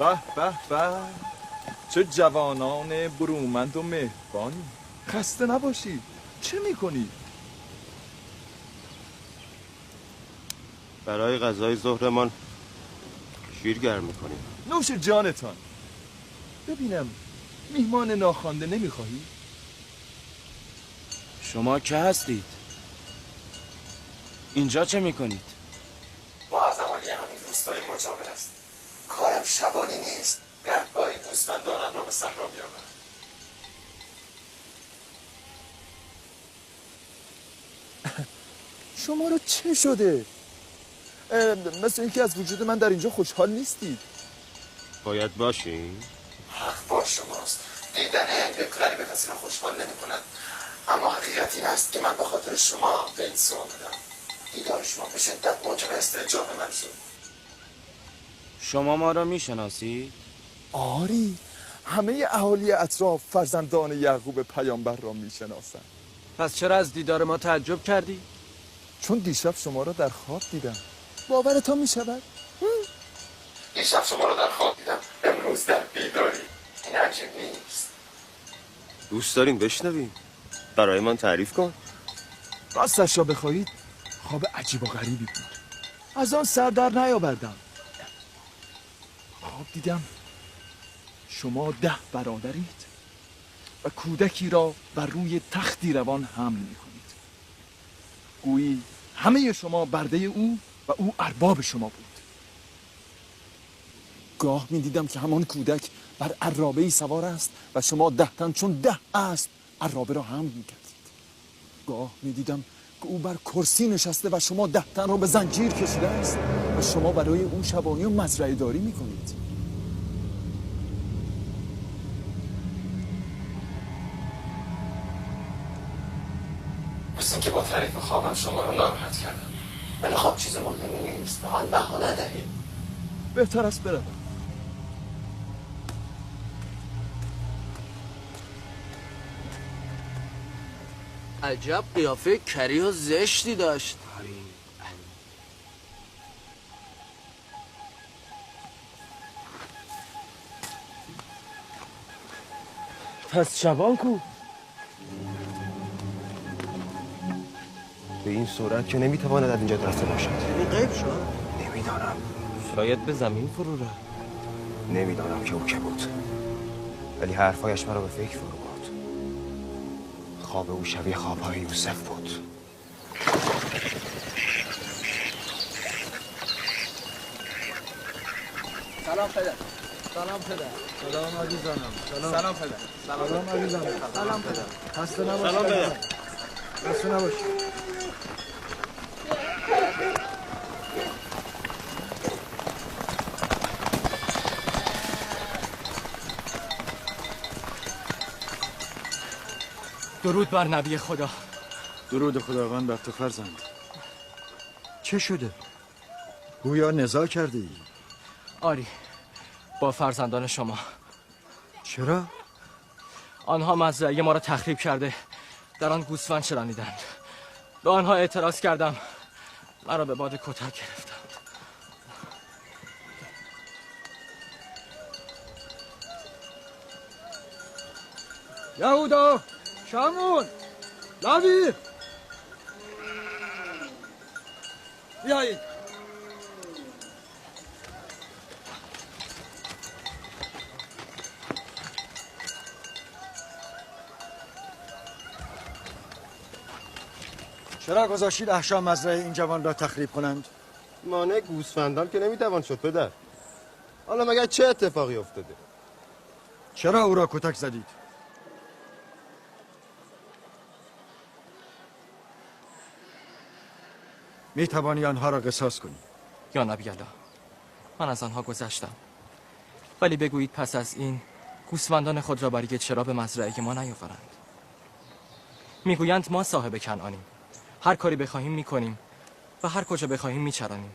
به به به، چه جوانان برومند و مهربانی. خسته نباشید. چه میکنید؟ برای غذای ظهرمان شیر گرم میکنیم. نوش جانتان. ببینم میهمان ناخوانده نمیخواهی؟ شما که هستید؟ اینجا چه میکنید؟ ما از زمانی همین روستای مجاور است. کارم شبانی نیست. گهگاهی گوسفندانم را به صحرا میآورم. شما رو چه شده؟ مثل اینکه از وجود من در اینجا خوشحال نیستید. باید باشی؟ حق با شماست. دیدن دختری به کسی را خوشحال نمی کند. اما حقیقت این است که من به خاطر شما به این سو آمدم. دیدار شما به شدت موجب استعجاب من شد. شما ما را میشناسید؟ آری، همه اهالی اطراف فرزندان یعقوب پیامبر را میشناسند. پس چرا از دیدار ما تعجب کردی؟ چون دیشب شما را در خواب دیدم. باورتان میشود؟ دیشب شما را در خواب دیدم، امروز در بیداری. این عجیب نیست. دوست داریم بشنویم. برای من تعریف کن. راستش را بخواهید خواب عجیب و غریبی بود. از آن سر در نیاوردم. خواب دیدم شما 10 برادرید و کودکی را بر روی تختی روان حمل می‌کنید. گویی همه شما برده او و او ارباب شما بود. گاه می‌دیدم که همان کودک بر عرابه‌ای سوار است و شما 10 تن چون 10 اسب عرابه را حمل می‌کردید. گاه می‌دیدم که او بر کرسی نشسته و شما 10 تن را به زنجیر کشیده است و شما برای او شبانی و مزرعه داری می‌کنید. مثل اینکه با تعریف خوابم شما رو ناراحت کردم. ولی خواب چیز مهمی نیست. به آن بها ندهید. بهتر است بروم. عجب قیافه کری و زشتی داشت. پس شبان کو؟ به این صورت که نمیتواند از اینجا رفته باشد. یعنی غیب شد؟ نمیدانم. شاید به زمین فرو رفت. نمیدانم که او که بود. ولی حرفایش مرا به فکر فرو برد. خواب او شبیه خوابهای یوسف بود. سلام پدر. سلام پدر. سلام عزیزانم. سلام پدر. سلام عزیزانم. سلام پدر. خسته نباشید. سلام پدر. خسته نباشید. درود بر نبی خدا. درود خداوند بر تو فرزند. چه شده؟ گویا نزاع کرده ای؟ آری، با فرزندان شما. چرا؟ آنها مزرعه ما را تخریب کرده در آن گوسفند شرانیدند. به آنها اعتراض کردم، مرا به باد کتک گرفتند. یهودا، شمون، لاوی، بیایید. چرا گذاشتید احشام مزرعه این جوان را تخریب کنند؟ مانع گوسفندان که نمیتوان شد پدر. حالا مگر چه اتفاقی افتاده؟ چرا او را کتک زدید؟ می توانی آنها را قصاص کنی. یا نبی الله، من از آنها گذشتم، ولی بگویید پس از این گوسفندان خود را برای چرا به مزرعه ما نیاورند؟ میگویند ما صاحب کنعانیم، هر کاری بخواهیم میکنیم و هر کجا بخواهیم میچرانیم.